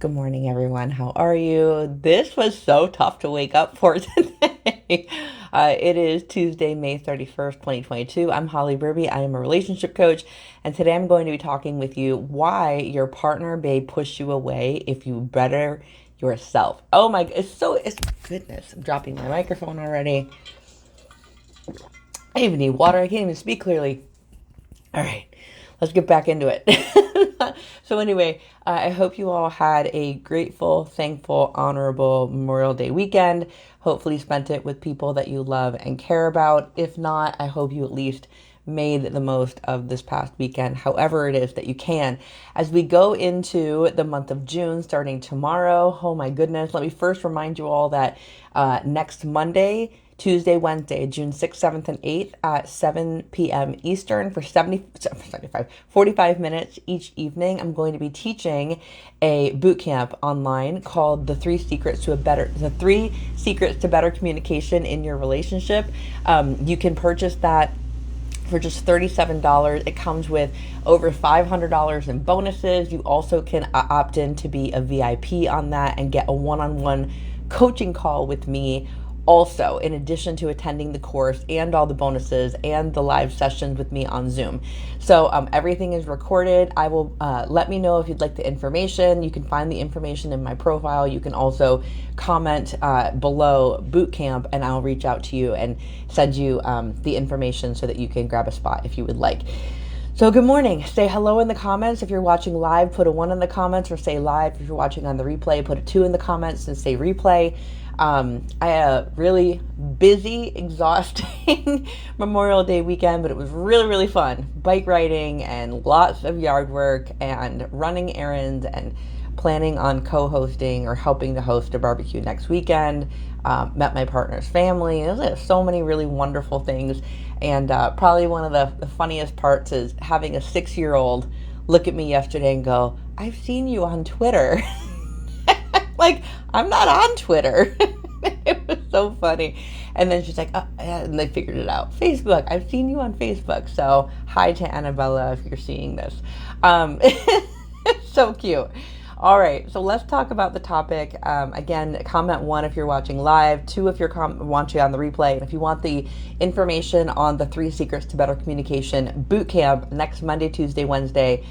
Good morning, everyone. How are you? This was so tough to wake up for today. It is Tuesday, May 31st, 2022. I'm Holly Berube. I am a relationship coach, and today I'm going to be talking with you why your partner may push you away if you better yourself. Oh my, it's goodness. I'm dropping my microphone already. I even need water. I can't even speak clearly. All right, let's get back into it. So anyway, I hope you all had a grateful, thankful, honorable Memorial Day weekend. Hopefully spent it with people that you love and care about. If not, I hope you at least made the most of this past weekend, however it is that you can. As we go into the month of June, starting tomorrow, oh my goodness, let me first remind you all that next Monday, Tuesday, Wednesday, June 6th, 7th, and 8th at 7 p.m. Eastern for 45 minutes each evening. I'm going to be teaching a boot camp online called The 3 Secrets to Better Communication in Your Relationship. You can purchase that for just $37. It comes with over $500 in bonuses. You also can opt in to be a VIP on that and get a one-on-one coaching call with me also, in addition to attending the course and all the bonuses and the live sessions with me on Zoom. So everything is recorded. I will let me know if you'd like the information. You can find the information in my profile. You can also comment below boot camp, and I'll reach out to you and send you the information so that you can grab a spot if you would like. So good morning. Say hello in the comments. If you're watching live, put a 1 in the comments or say live. If you're watching on the replay, put a 2 in the comments and say replay. I had a really busy, exhausting Memorial Day weekend, but it was really, really fun. Bike riding and lots of yard work and running errands and planning on co-hosting or helping to host a barbecue next weekend. Met my partner's family. There's so many really wonderful things. And probably one of the funniest parts is having a 6-year-old look at me yesterday and go, "I've seen you on Twitter." Like, I'm not on Twitter. It was so funny. And then she's like, oh, yeah, and they figured it out. Facebook. I've seen you on Facebook. So hi to Annabella if you're seeing this. So cute. All right, so let's talk about the topic. Again, comment 1 if you're watching live, 2 if you're watching on the replay. And if you want the information on the 3 Secrets to Better Communication boot camp next Monday, Tuesday, Wednesday,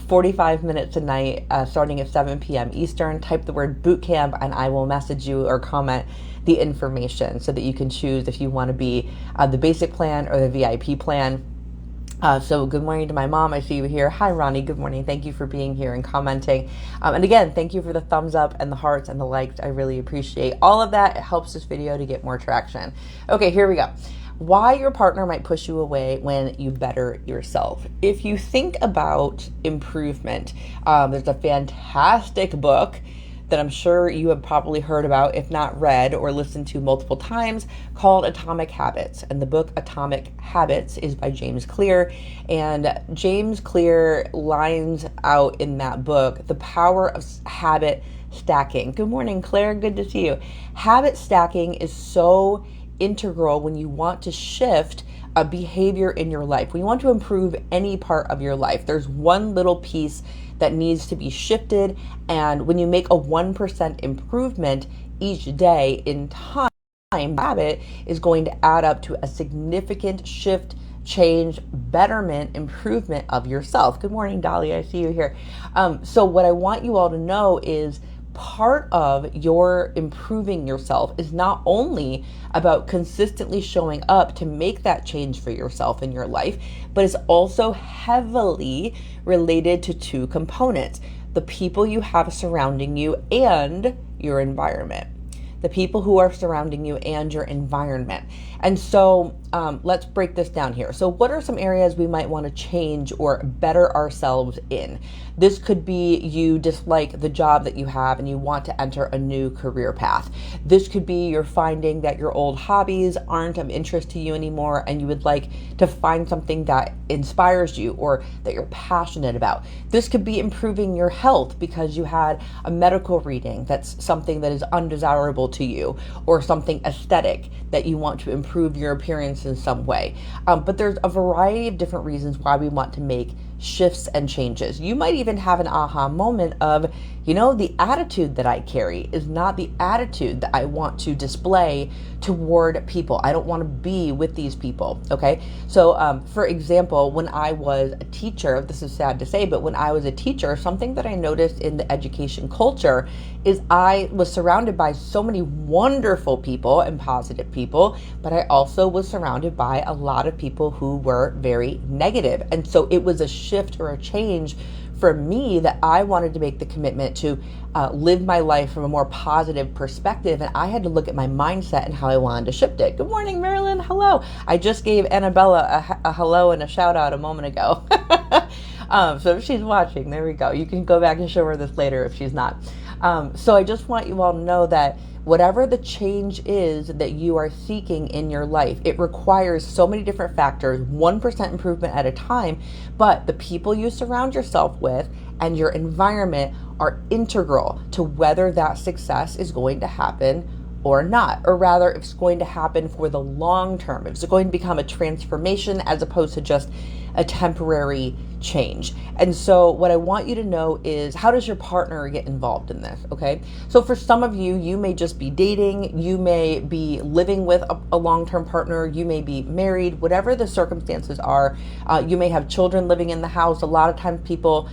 45 minutes a night, starting at 7 p.m. Eastern, type the word boot camp and I will message you or comment the information so that you can choose if you want to be the basic plan or the VIP plan. So good morning to my mom. I see you here. Hi, Ronnie. Good morning. Thank you for being here and commenting. And again, thank you for the thumbs up and the hearts and the likes. I really appreciate all of that. It helps this video to get more traction. Okay, here we go. Why your partner might push you away when you better yourself. If you think about improvement, there's a fantastic book that I'm sure you have probably heard about, if not read or listened to multiple times, called Atomic Habits. And the book Atomic Habits is by James Clear. And James Clear lines out in that book the power of habit stacking. Good morning, Claire. Good to see you. Habit stacking is so integral when you want to shift a behavior in your life. When you want to improve any part of your life, there's one little piece that needs to be shifted. And when you make a 1% improvement each day in time, habit is going to add up to a significant shift, change, betterment, improvement of yourself. Good morning, Dolly. I see you here. So what I want you all to know is part of your improving yourself is not only about consistently showing up to make that change for yourself in your life, but it's also heavily related to 2 components: the people you have surrounding you and your environment. The people who are surrounding you and your environment. And so let's break this down here. So what are some areas we might want to change or better ourselves in? This could be you dislike the job that you have and you want to enter a new career path. This could be you're finding that your old hobbies aren't of interest to you anymore and you would like to find something that inspires you or that you're passionate about. This could be improving your health because you had a medical reading that's something that is undesirable to you, or something aesthetic that you want to improve your appearance in some way. But there's a variety of different reasons why we want to make shifts and changes. You might even have an aha moment of, The attitude that I carry is not the attitude that I want to display toward people. I don't want to be with these people, okay? So, for example, when I was a teacher, this is sad to say, but when I was a teacher, something that I noticed in the education culture is I was surrounded by so many wonderful people and positive people, but I also was surrounded by a lot of people who were very negative. And so it was a shift or a change for me that I wanted to make the commitment to live my life from a more positive perspective. And I had to look at my mindset and how I wanted to shift it. Good morning, Marilyn. Hello. I just gave Annabella a hello and a shout out a moment ago. So if she's watching, there we go. You can go back and show her this later if she's not. So I just want you all to know that whatever the change is that you are seeking in your life, it requires so many different factors, 1% improvement at a time, but the people you surround yourself with and your environment are integral to whether that success is going to happen or not, or rather if it's going to happen for the long term, if it's going to become a transformation as opposed to just a temporary change. And so what I want you to know is, how does your partner get involved in this? Okay. So for some of you, you may just be dating, you may be living with a long-term partner, you may be married, whatever the circumstances are. You may have children living in the house. A lot of times people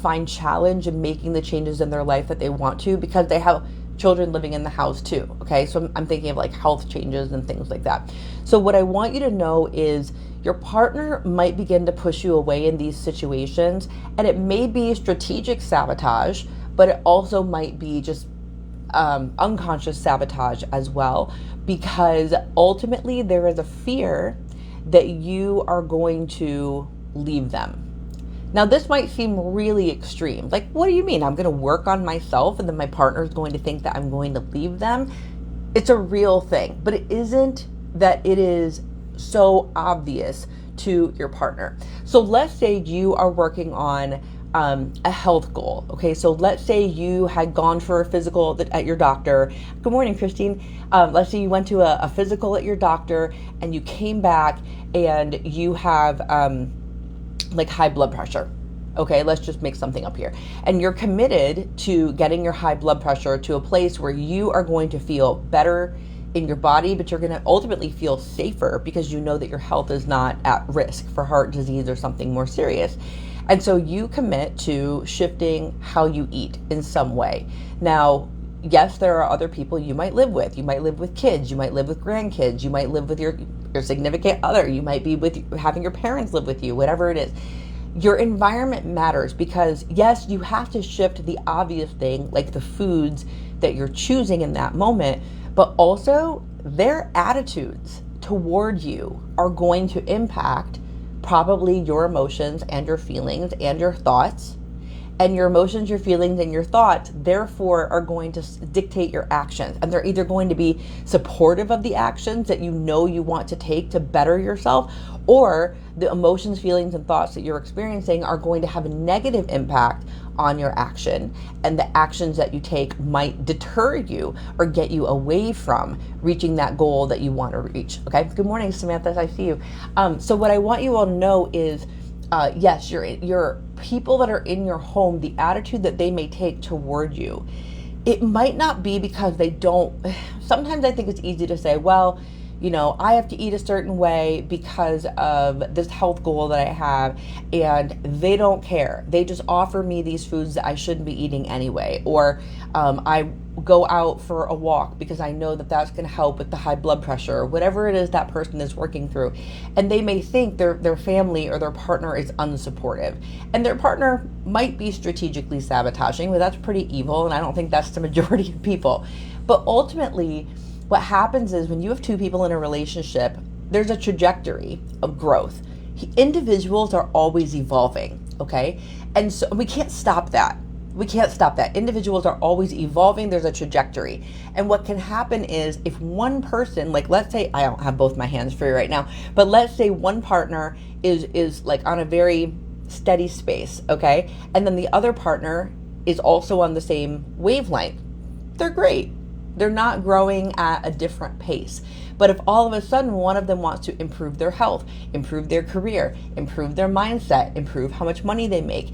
find challenge in making the changes in their life that they want to because they have children living in the house too. Okay. So I'm thinking of like health changes and things like that. So what I want you to know is your partner might begin to push you away in these situations, and it may be strategic sabotage, but it also might be just unconscious sabotage as well, because ultimately there is a fear that you are going to leave them. Now, this might seem really extreme. Like, what do you mean? I'm going to work on myself and then my partner is going to think that I'm going to leave them? It's a real thing, but it isn't that it is so obvious to your partner. So let's say you are working on a health goal. Okay, so let's say you had gone for a physical at your doctor. Good morning, Christine. Let's say you went to a physical at your doctor and you came back and you have like high blood pressure. Okay, let's just make something up here. And you're committed to getting your high blood pressure to a place where you are going to feel better in your body, but you're going to ultimately feel safer because you know that your health is not at risk for heart disease or something more serious. And so you commit to shifting how you eat in some way. Now, yes, there are other people you might live with. You might live with kids. You might live with grandkids. You might live with your significant other. You might be with having your parents live with you, whatever it is. Your environment matters because, yes, you have to shift the obvious thing, like the foods that you're choosing in that moment, but also their attitudes toward you are going to impact probably your emotions and your feelings and your thoughts. And your emotions, your feelings, and your thoughts, therefore, are going to dictate your actions. And they're either going to be supportive of the actions that you know you want to take to better yourself, or the emotions, feelings, and thoughts that you're experiencing are going to have a negative impact on your action. And the actions that you take might deter you or get you away from reaching that goal that you want to reach. Okay. Good morning, Samantha. I see you. So what I want you all to know is, yes, your people that are in your home, the attitude that they may take toward you, it might not be because they don't. Sometimes I think it's easy to say, well, I have to eat a certain way because of this health goal that I have, and they don't care. They just offer me these foods that I shouldn't be eating anyway. Or I go out for a walk because I know that that's going to help with the high blood pressure, or whatever it is that person is working through. And they may think their family or their partner is unsupportive. And their partner might be strategically sabotaging, but that's pretty evil. And I don't think that's the majority of people. But ultimately, what happens is when you have two people in a relationship, there's a trajectory of growth. Individuals are always evolving, okay? And so we can't stop that. We can't stop that. Individuals are always evolving. There's a trajectory. And what can happen is if one person, like let's say, I don't have both my hands free right now, but let's say one partner is like on a very steady space, okay? And then the other partner is also on the same wavelength. They're great. They're not growing at a different pace. But if all of a sudden one of them wants to improve their health, improve their career, improve their mindset, improve how much money they make,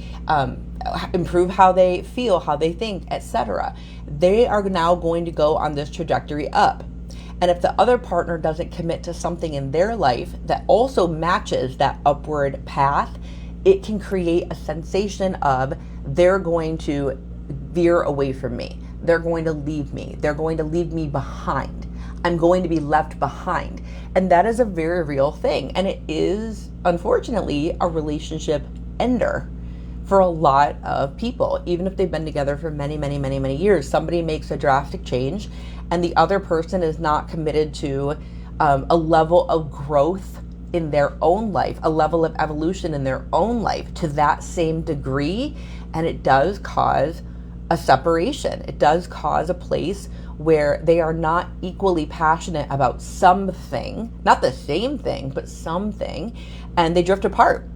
improve how they feel, how they think, etc., they are now going to go on this trajectory up. And if the other partner doesn't commit to something in their life that also matches that upward path, it can create a sensation of they're going to veer away from me. They're going to leave me. They're going to leave me behind. I'm going to be left behind. And that is a very real thing. And it is, unfortunately, a relationship ender for a lot of people. Even if they've been together for many, many, many, many years, somebody makes a drastic change and the other person is not committed to a level of growth in their own life, a level of evolution in their own life to that same degree. And it does cause a separation. It does cause a place where they are not equally passionate about something, not the same thing, but something, and they drift apart.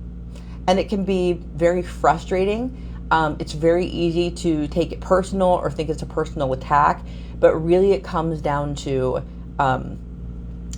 And it can be very frustrating. It's very easy to take it personal or think it's a personal attack, but really it comes down to,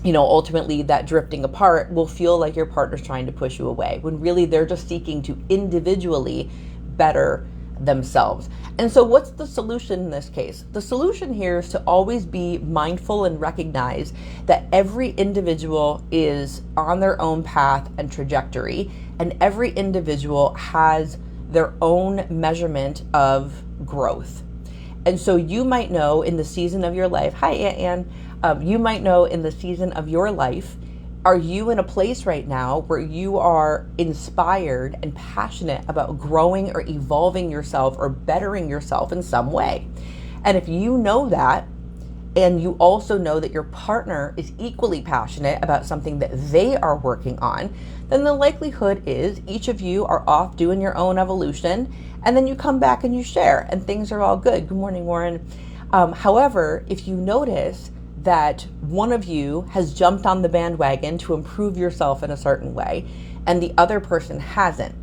ultimately that drifting apart will feel like your partner's trying to push you away, when really they're just seeking to individually better themselves. And so what's the solution in this case? The solution here is to always be mindful and recognize that every individual is on their own path and trajectory, and every individual has their own measurement of growth. And so you might know in the season of your life, hi Aunt Ann, you might know in the season of your life, are you in a place right now where you are inspired and passionate about growing or evolving yourself or bettering yourself in some way? And if you know that, and you also know that your partner is equally passionate about something that they are working on, then the likelihood is each of you are off doing your own evolution, and then you come back and you share, and things are all good. Good morning, Warren. However, if you notice that one of you has jumped on the bandwagon to improve yourself in a certain way, and the other person hasn't,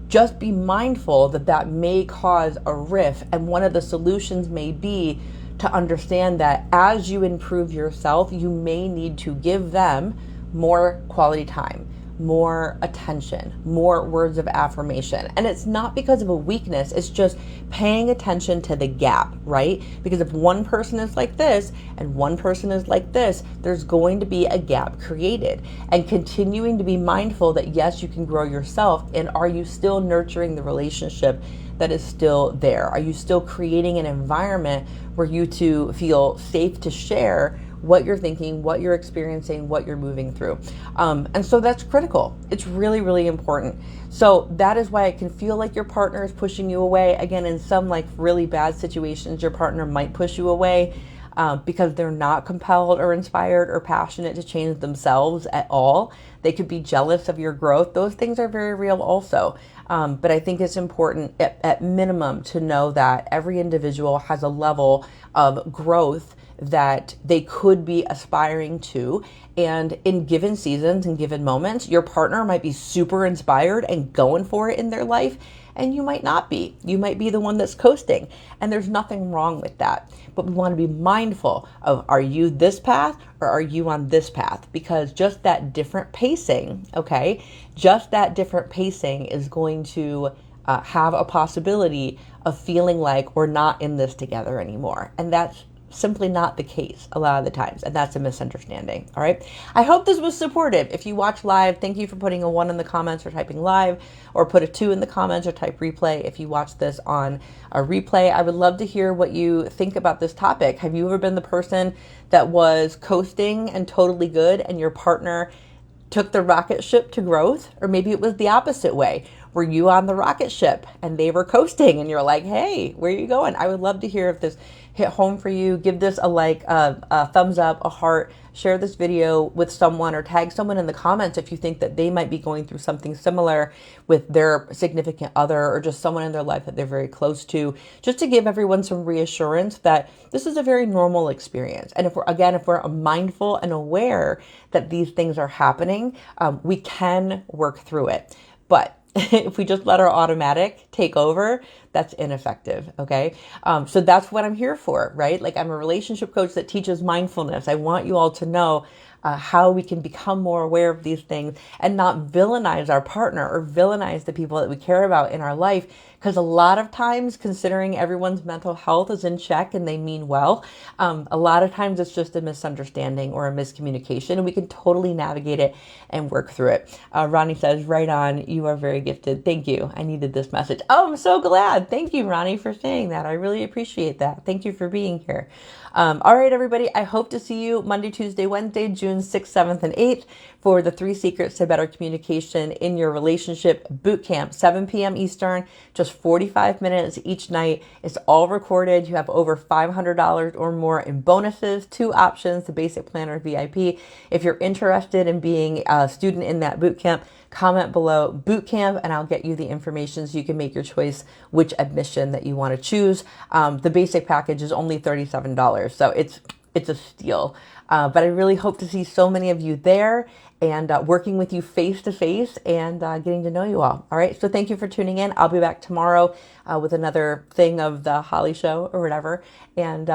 just be mindful that that may cause a rift, and one of the solutions may be to understand that as you improve yourself, you may need to give them more quality time, more attention, more words of affirmation. And it's not because of a weakness, it's just paying attention to the gap, right? Because if one person is like this and one person is like this, there's going to be a gap created. And continuing to be mindful that yes, you can grow yourself, and are you still nurturing the relationship that is still there? Are you still creating an environment where you two feel safe to share what you're thinking, what you're experiencing, what you're moving through? And so that's critical. It's really, really important. So that is why it can feel like your partner is pushing you away. Again, in some like really bad situations, your partner might push you away because they're not compelled or inspired or passionate to change themselves at all. They could be jealous of your growth. Those things are very real also. But I think it's important at minimum to know that every individual has a level of growth that they could be aspiring to. And in given seasons and given moments, your partner might be super inspired and going for it in their life, and you might not be. You might be the one that's coasting, and there's nothing wrong with that. But we want to be mindful of, are you this path or are you on this path? Because just that different pacing, okay, just that different pacing is going to have a possibility of feeling like we're not in this together anymore. And that's simply not the case a lot of the times, and that's a misunderstanding. All right, I hope this was supportive. If you watch live, thank you for putting a 1 in the comments or typing live, or put a 2 in the comments or type replay if you watch this on a replay. I would love to hear what you think about this topic. Have you ever been the person that was coasting and totally good, and your partner took the rocket ship to growth? Or maybe it was the opposite way. Were you on the rocket ship and they were coasting, and you're like, hey, where are you going? I would love to hear if this hit home for you. Give this a like, a thumbs up, a heart, share this video with someone, or tag someone in the comments if you think that they might be going through something similar with their significant other, or just someone in their life that they're very close to, just to give everyone some reassurance that this is a very normal experience. And if we're mindful and aware that these things are happening, we can work through it. But if we just let our automatic take over, that's ineffective. Okay. So that's what I'm here for, right? Like, I'm a relationship coach that teaches mindfulness. I want you all to know how we can become more aware of these things and not villainize our partner or villainize the people that we care about in our life. Because a lot of times, considering everyone's mental health is in check and they mean well, a lot of times it's just a misunderstanding or a miscommunication, and we can totally navigate it and work through it. Ronnie says, right on, you are very gifted. Thank you. I needed this message. Oh, I'm so glad. Thank you, Ronnie, for saying that. I really appreciate that. Thank you for being here. All right, everybody, I hope to see you Monday, Tuesday, Wednesday, June 6th, 7th, and 8th for the 3 Secrets to Better Communication in Your Relationship Boot Camp, 7 p.m. Eastern, just 45 minutes each night. It's all recorded. You have over $500 or more in bonuses, 2 options, the Basic Plan or VIP. If you're interested in being a student in that boot camp, comment below boot camp and I'll get you the information so you can make your choice which admission that you want to choose. The basic package is only $37, so it's a steal. But I really hope to see so many of you there and working with you face to face and getting to know you all. All right, so thank you for tuning in. I'll be back tomorrow with another thing of the Holly Show or whatever. And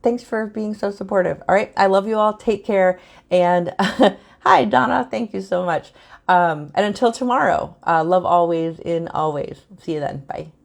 thanks for being so supportive. All right, I love you all. Take care. And hi, Donna. Thank you so much. And until tomorrow, love always in always. See you then. Bye.